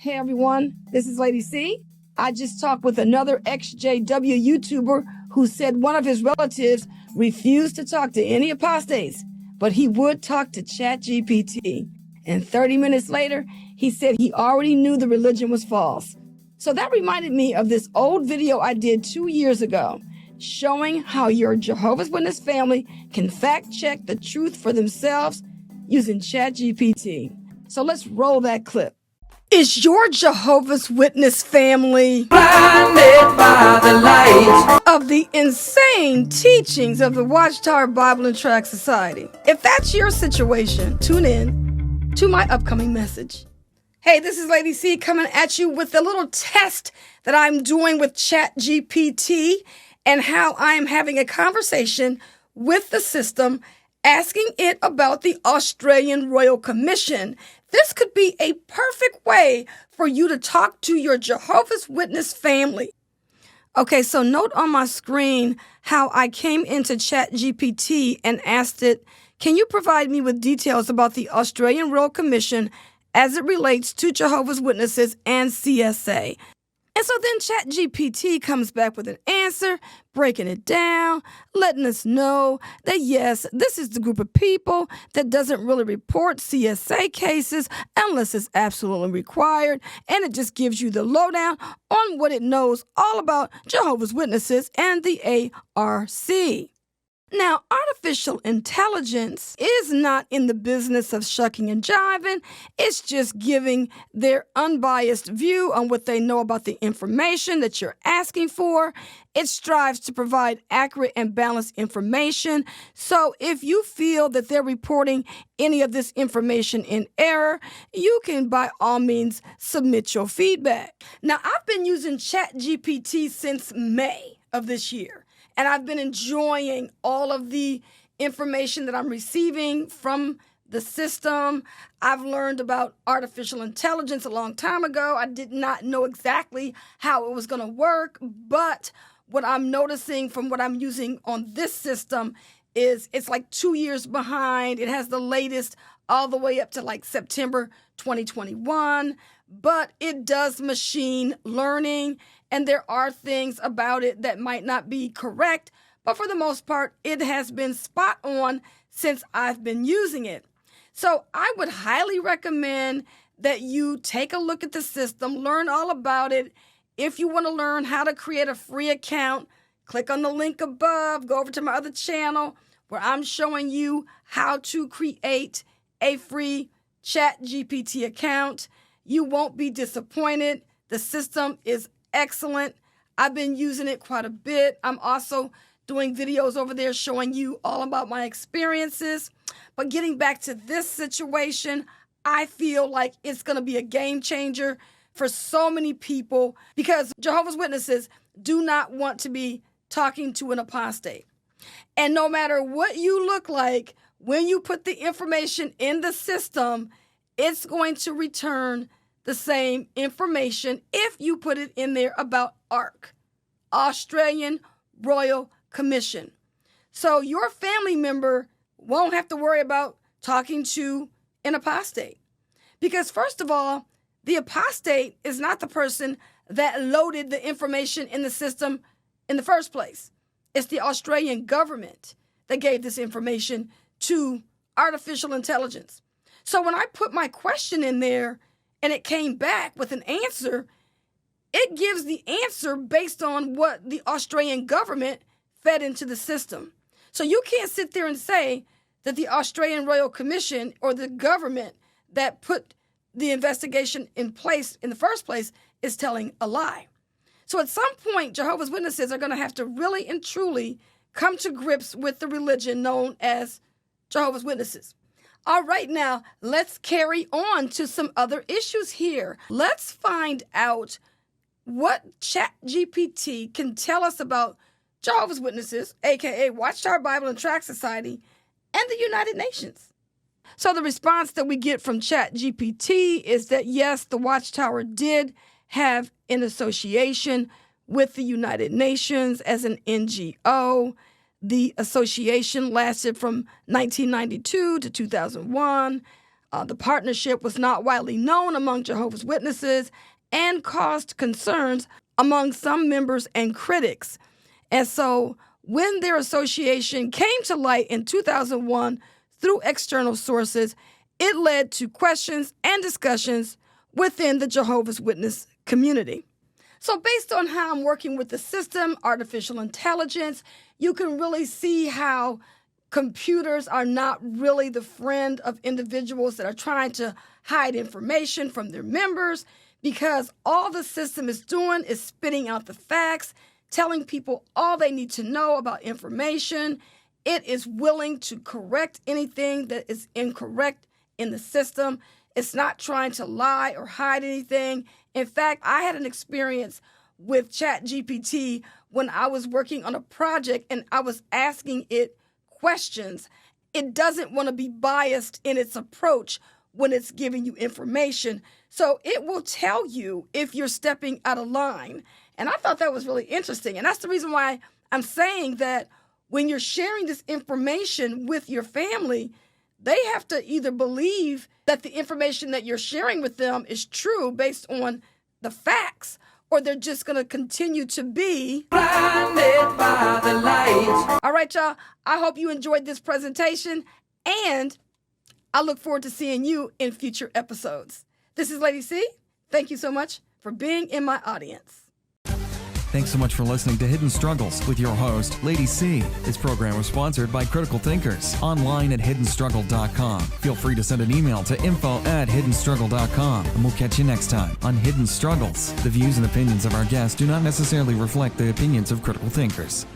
Hey everyone, this is Lady C. I just talked with another XJW YouTuber who said one of his relatives refused to talk to any apostates, but he would talk to ChatGPT. And 30 minutes later, he said he already knew the religion was false. So that reminded me of this old video I did 2 years ago, showing how your Jehovah's Witness family can fact check the truth for themselves using ChatGPT. So let's roll that clip. Is your Jehovah's Witness family blinded by the light of the insane teachings of the Watchtower Bible and Tract Society? If that's your situation, tune in to my upcoming message. Hey, this is Lady C coming at you with a little test that I'm doing with ChatGPT and how I'm having a conversation with the system, asking it about the Australian Royal Commission. This could be a perfect way for you to talk to your Jehovah's Witness family. Okay, so note on my screen how I came into ChatGPT and asked it, can you provide me with details about the Australian Royal Commission as it relates to Jehovah's Witnesses and CSA? And so then ChatGPT comes back with an answer, breaking it down, letting us know that yes, this is the group of people that doesn't really report CSA cases unless it's absolutely required, and it just gives you the lowdown on what it knows all about Jehovah's Witnesses and the ARC. Now, artificial intelligence is not in the business of shucking and jiving. It's just giving their unbiased view on what they know about the information that you're asking for. It strives to provide accurate and balanced information. So if you feel that they're reporting any of this information in error, you can by all means submit your feedback. Now, I've been using ChatGPT since May of this year. And I've been enjoying all of the information that I'm receiving from the system. I've learned about artificial intelligence a long time ago. I did not know exactly how it was going to work, but what I'm noticing from what I'm using on this system is it's like 2 years behind. It has the latest all the way up to like September 2021, but it does machine learning. And there are things about it that might not be correct, but for the most part, it has been spot on since I've been using it. So I would highly recommend that you take a look at the system, learn all about it. If you want to learn how to create a free account, click on the link above, go over to my other channel where I'm showing you how to create a free ChatGPT account. You won't be disappointed. The system is excellent. I've been using it quite a bit. I'm also doing videos over there showing you all about my experiences. But getting back to this situation, I feel like it's going to be a game changer for so many people because Jehovah's Witnesses do not want to be talking to an apostate. And no matter what you look like, when you put the information in the system, it's going to return the same information if you put it in there about ARC, Australian Royal Commission. So your family member won't have to worry about talking to an apostate. Because first of all, the apostate is not the person that loaded the information in the system in the first place. It's the Australian government that gave this information to artificial intelligence. So when I put my question in there, and it came back with an answer, it gives the answer based on what the Australian government fed into the system. So you can't sit there and say that the Australian Royal Commission or the government that put the investigation in place in the first place is telling a lie. So at some point, Jehovah's Witnesses are going to have to really and truly come to grips with the religion known as Jehovah's Witnesses. All right, now let's carry on to some other issues here. Let's find out what ChatGPT can tell us about Jehovah's Witnesses, aka Watchtower Bible and Tract Society, and the United Nations. So the response that we get from ChatGPT is that yes, the Watchtower did have an association with the United Nations as an NGO. The association lasted from 1992 to 2001. The partnership was not widely known among Jehovah's Witnesses and caused concerns among some members and critics. And so when their association came to light in 2001 through external sources, it led to questions and discussions within the Jehovah's Witness community. So based on how I'm working with the system, artificial intelligence, you can really see how computers are not really the friend of individuals that are trying to hide information from their members, because all the system is doing is spitting out the facts, telling people all they need to know about information. It is willing to correct anything that is incorrect in the system. It's not trying to lie or hide anything. In fact, I had an experience with ChatGPT when I was working on a project and I was asking it questions. It doesn't want to be biased in its approach when it's giving you information. So it will tell you if you're stepping out of line. And I thought that was really interesting. And that's the reason why I'm saying that when you're sharing this information with your family, they have to either believe that the information that you're sharing with them is true based on the facts, or they're just going to continue to be blinded by the light. All right, y'all. I hope you enjoyed this presentation, and I look forward to seeing you in future episodes. This is Lady C. Thank you so much for being in my audience. Thanks so much for listening to Hidden Struggles with your host, Lady C. This program was sponsored by Critical Thinkers, online at hiddenstruggle.com. Feel free to send an email to info@hiddenstruggle.com, and we'll catch you next time on Hidden Struggles. The views and opinions of our guests do not necessarily reflect the opinions of Critical Thinkers.